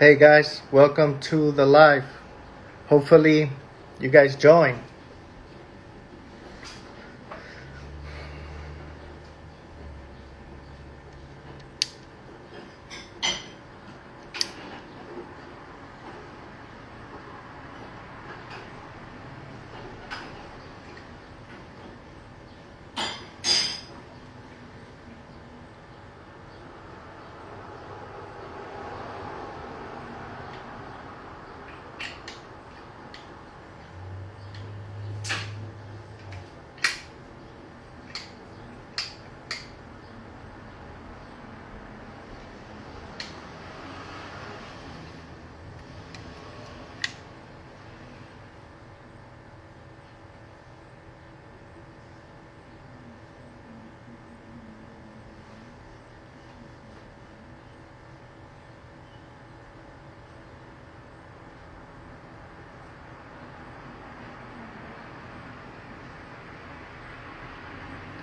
Hey guys, welcome to the live. Hopefully you guys join.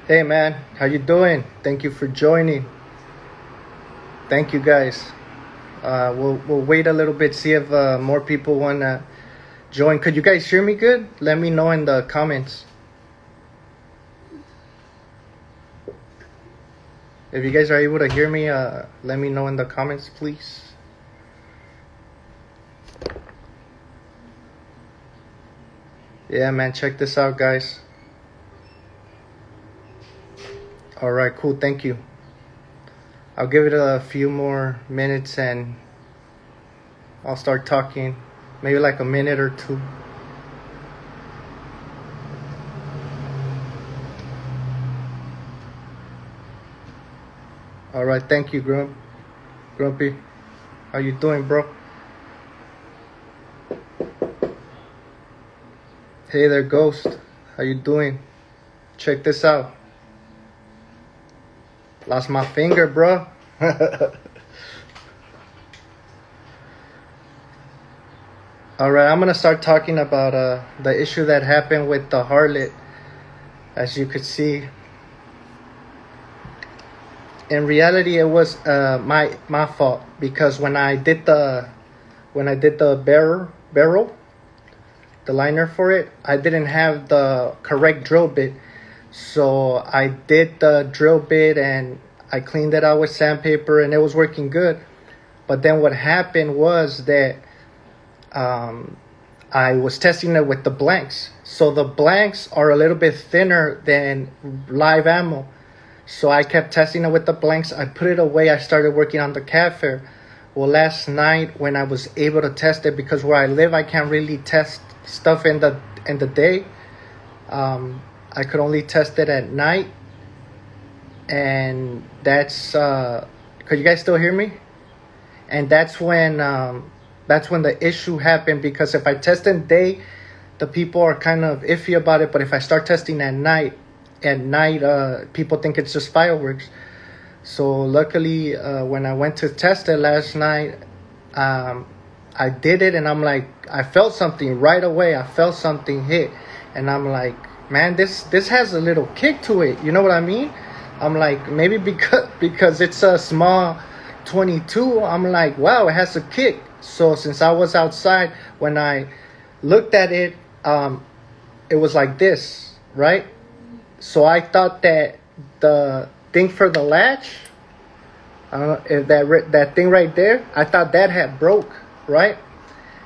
Hey man, how you doing? Thank you for joining. Thank you guys. We'll wait a little bit, see if more people wanna join. Could you guys hear me good? Let me know in the comments. If you guys are able to hear me, let me know in the comments, please. Yeah, man, check this out, guys. All right, cool. Thank you. I'll give it a few more minutes and I'll start talking. Maybe like a minute or two. All right, thank you, Grumpy. How you doing, bro? Hey there, Ghost. How you doing? Check this out. Lost my finger, bro. All right, I'm gonna start talking about the issue that happened with the Harlot. As you could see, in reality, it was my fault because when I did the barrel, the liner for it, I didn't have the correct drill bit. So I did the drill bit and I cleaned it out with sandpaper and it was working good. But then what happened was that I was testing it with the blanks. So the blanks are a little bit thinner than live ammo. So I kept testing it with the blanks. I put it away. I started working on the cat fair. Well, last night when I was able to test it, because where I live, I can't really test stuff in the day. I could only test it at night, and that's could you guys still hear me? And that's when the issue happened, because if I test in day, the people are kind of iffy about it, but if I start testing at night, people think it's just fireworks. So luckily, when I went to test it last night, I did it, and I'm like, I felt something right away. I felt something hit, and I'm like, man, this has a little kick to it. You know what I mean? I'm like, maybe because it's a small 22, I'm like, wow, it has a kick. So since I was outside, when I looked at it, it was like this, right? So I thought that the thing for the latch, if that thing right there, I thought that had broke, right?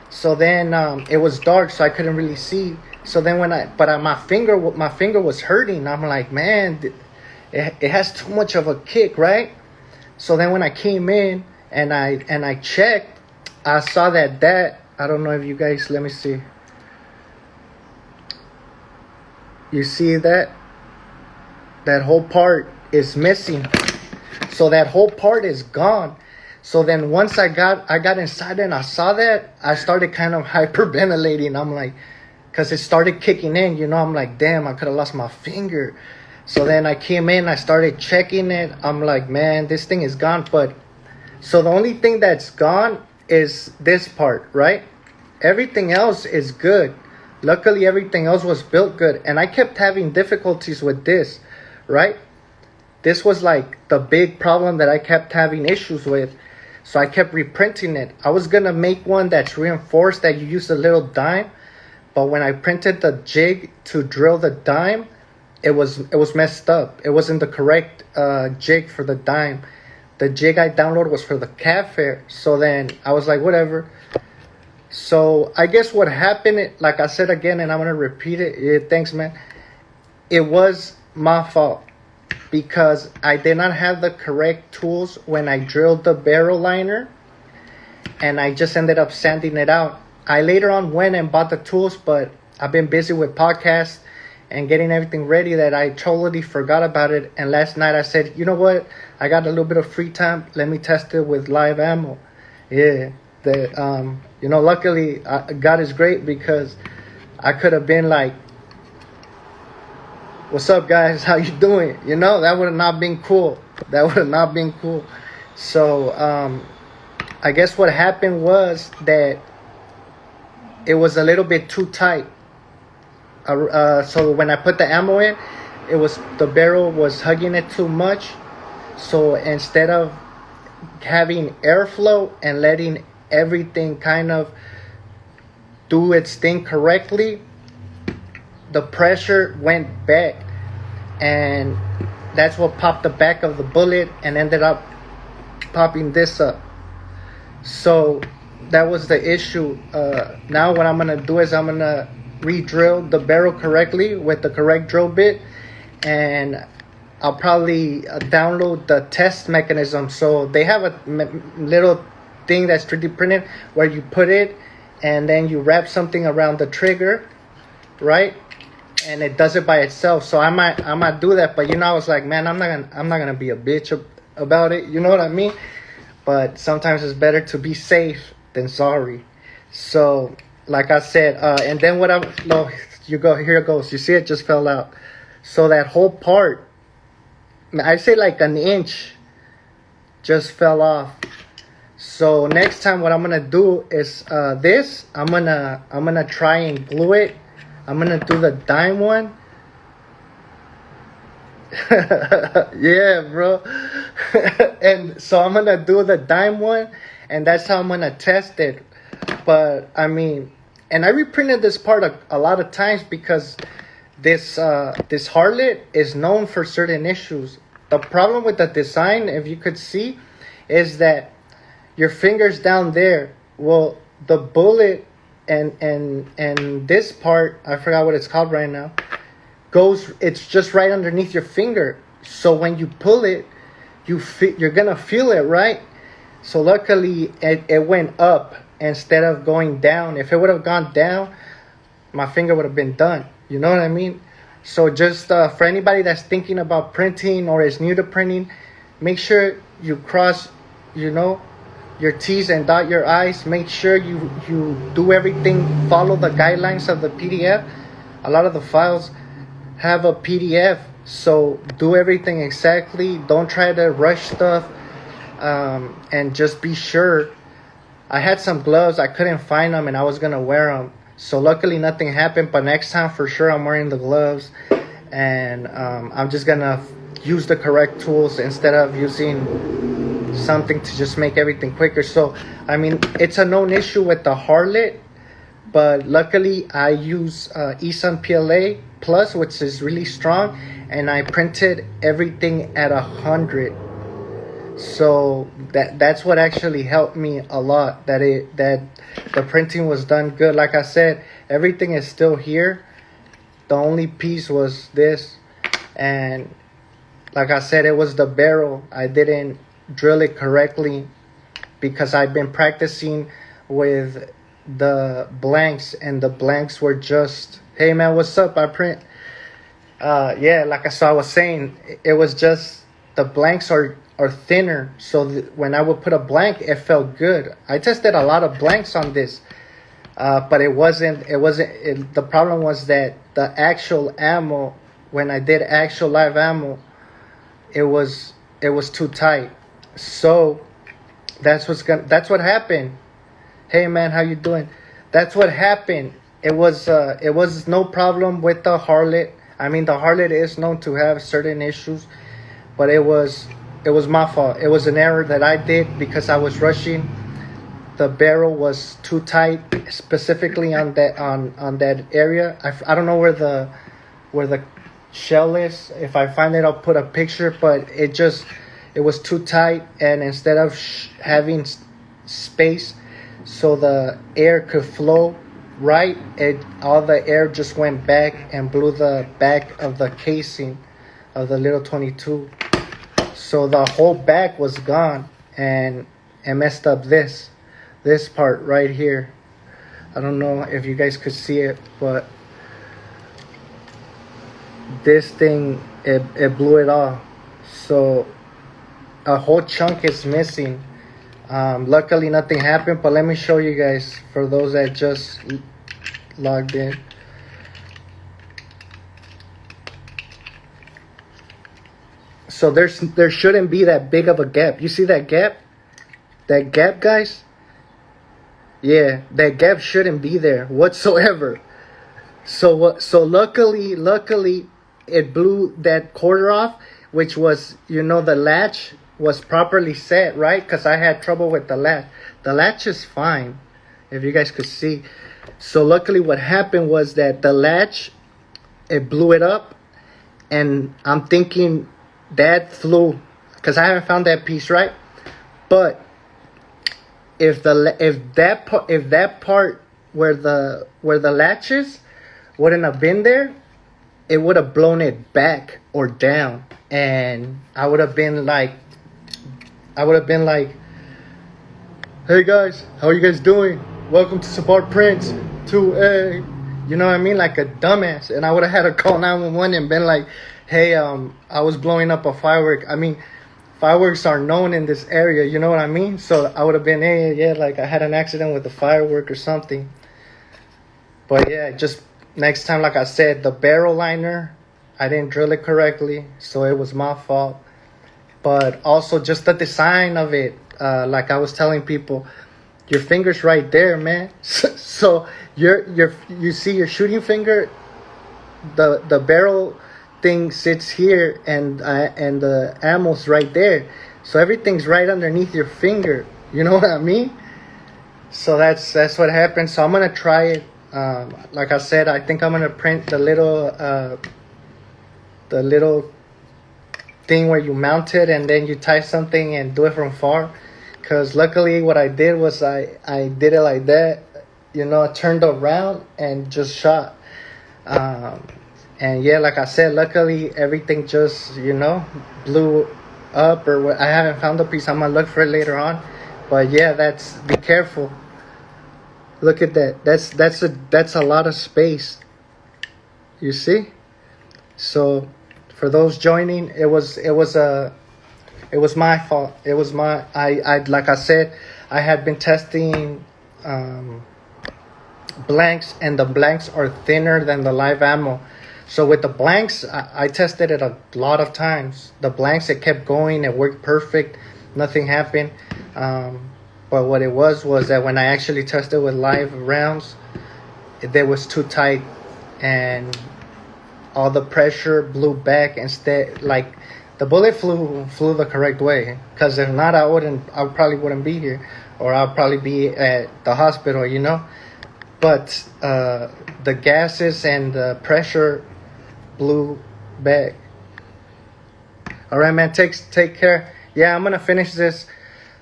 So then it was dark, so I couldn't really see. So then my finger was hurting. I'm like, man, it has too much of a kick, right? So then when I came in and I checked, I saw that I don't know if you guys, let me see. You see that whole part is missing. So that whole part is gone. So then once I got inside and I saw that, I started kind of hyperventilating. I'm like, because it started kicking in, you know, I'm like, damn, I could have lost my finger. So then I came in, I started checking it. I'm like, man, this thing is gone. But so the only thing that's gone is this part, right? Everything else is good. Luckily, everything else was built good. And I kept having difficulties with this, right? This was like the big problem that I kept having issues with. So I kept reprinting it. I was gonna make one that's reinforced, that you use a little dime, but when I printed the jig to drill the dime, it was messed up. It wasn't the correct jig for the dime. The jig I downloaded was for the cafe. So then I was like, whatever. So I guess what happened, like I said again, and I'm gonna repeat it. Yeah, thanks, man. It was my fault because I did not have the correct tools when I drilled the barrel liner, and I just ended up sanding it out. I later on went and bought the tools, but I've been busy with podcasts and getting everything ready that I totally forgot about it. And last night I said, you know what? I got a little bit of free time. Let me test it with live ammo. Yeah. Luckily, God is great, because I could have been like, what's up, guys? How you doing? That would have not been cool. So, I guess what happened was that it was a little bit too tight. So when I put the ammo in, the barrel was hugging it too much. So instead of having airflow and letting everything kind of do its thing correctly, the pressure went back, and that's what popped the back of the bullet and ended up popping this up. So that was the issue. Now what I'm gonna do is I'm gonna re-drill the barrel correctly with the correct drill bit, and I'll probably download the test mechanism. So they have a little thing that's 3D printed where you put it and then you wrap something around the trigger, right? And it does it by itself. So I might do that, but I was like, man, I'm not gonna be a bitch about it. You know what I mean? But sometimes it's better to be safe than sorry. So, like I said, and then here it goes. You see, it just fell out. So that whole part, I say like an inch, just fell off. So next time, what I'm gonna do is this. I'm gonna try and glue it. I'm gonna do the dime one. Yeah, bro. And so I'm gonna do the dime one, and that's how I'm gonna test it. But I mean, and I reprinted this part a lot of times because this Harlot is known for certain issues. The problem with the design, if you could see, is that your fingers down there, well, the bullet and this part, I forgot what it's called right now, it's just right underneath your finger. So when you pull it, you're gonna feel it, right? So luckily it went up instead of going down. If it would have gone down, my finger would have been done. You know what I mean? So just for anybody that's thinking about printing or is new to printing, make sure you cross, your T's and dot your I's. Make sure you do everything, follow the guidelines of the PDF. A lot of the files have a PDF, so do everything exactly. Don't try to rush stuff, and just be sure. I had some gloves, I couldn't find them, and I was gonna wear them. So luckily nothing happened, but next time for sure I'm wearing the gloves, and I'm just gonna use the correct tools instead of using something to just make everything quicker. So I mean, it's a known issue with the Harlot, but luckily I use eSun PLA Plus, which is really strong, and I printed everything at 100. So that's what actually helped me a lot, that the printing was done good. Like I said, everything is still here. The only piece was this, and like I said, it was the barrel. I didn't drill it correctly because I've been practicing with the blanks, and the blanks were just, hey man, what's up? I print. Like I was saying, it was just the blanks are thinner. So when I would put a blank, it felt good. I tested a lot of blanks on this, but it wasn't. The problem was that the actual ammo, when I did actual live ammo, it was too tight. So that's what happened. Hey man, how you doing? That's what happened. It was no problem with the Harlot. I mean, the Harlot is known to have certain issues, but it was it was my fault. It was an error that I did because I was rushing. The barrel was too tight, specifically on that area. I don't know where the shell is. If I find it, I'll put a picture. But it was too tight, and instead of having space so the air could flow right, all the air just went back and blew the back of the casing of the little 22. So the whole back was gone, and it messed up this part right here. I don't know if you guys could see it, but this thing, it blew it off. So a whole chunk is missing. Luckily nothing happened, but let me show you guys for those that just logged in. So there shouldn't be that big of a gap. You see that gap? That gap, guys? Yeah, that gap shouldn't be there whatsoever. So luckily it blew that quarter off, which was, the latch was properly set, right? Because I had trouble with the latch. The latch is fine, if you guys could see. So luckily what happened was that the latch, it blew it up, and I'm thinking that flew, because I haven't found that piece, right? But if that part where the latch is wouldn't have been there, it would have blown it back or down, and I would have been like, hey guys, how are you guys doing? Welcome to Support Prince 2A. You know what I mean? Like a dumbass. And I would have had to call 911 and been like, hey, I was blowing up a firework. I mean, fireworks are known in this area, you know what I mean? So I would have been, hey, yeah, like I had an accident with a firework or something. But yeah, just next time, like I said, the barrel liner, I didn't drill it correctly, so it was my fault. But also just the design of it, like I was telling people, your finger's right there, man. So you see your shooting finger, the barrel thing sits here, and the ammo's right there. So everything's right underneath your finger. You know what I mean? So that's what happened. So I'm gonna try it. Like I said, I think I'm gonna print the little thing where you mount it and then you tie something and do it from far. Because luckily what I did was I did it like that, I turned around and just shot. And yeah, like I said, luckily everything just, blew up, or I haven't found the piece. I'm going to look for it later on. But yeah, be careful. Look at that. That's a lot of space. You see? So for those joining, it was my fault. It was I like I said, I had been testing blanks, and the blanks are thinner than the live ammo. So with the blanks, I tested it a lot of times. The blanks, it kept going, it worked perfect, nothing happened. But what it was that when I actually tested with live rounds, it was too tight, and all the pressure blew back instead. Like the bullet flew the correct way. Because if not, I probably wouldn't be here, or I'll probably be at the hospital, But the gases and the pressure blew back. All right, man. Take care. Yeah, I'm gonna finish this,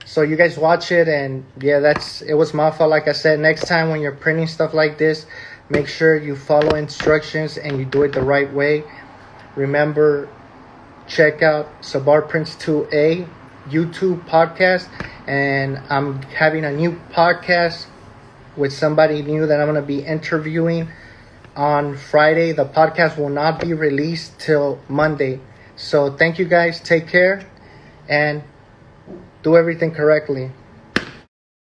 so you guys watch it. And yeah, it was my fault. Like I said, next time when you're printing stuff like this, make sure you follow instructions and you do it the right way. Remember, check out Sabar Prince 2A YouTube podcast, and I'm having a new podcast with somebody new that I'm going to be interviewing on Friday. The podcast will not be released till Monday. So thank you guys. Take care and do everything correctly.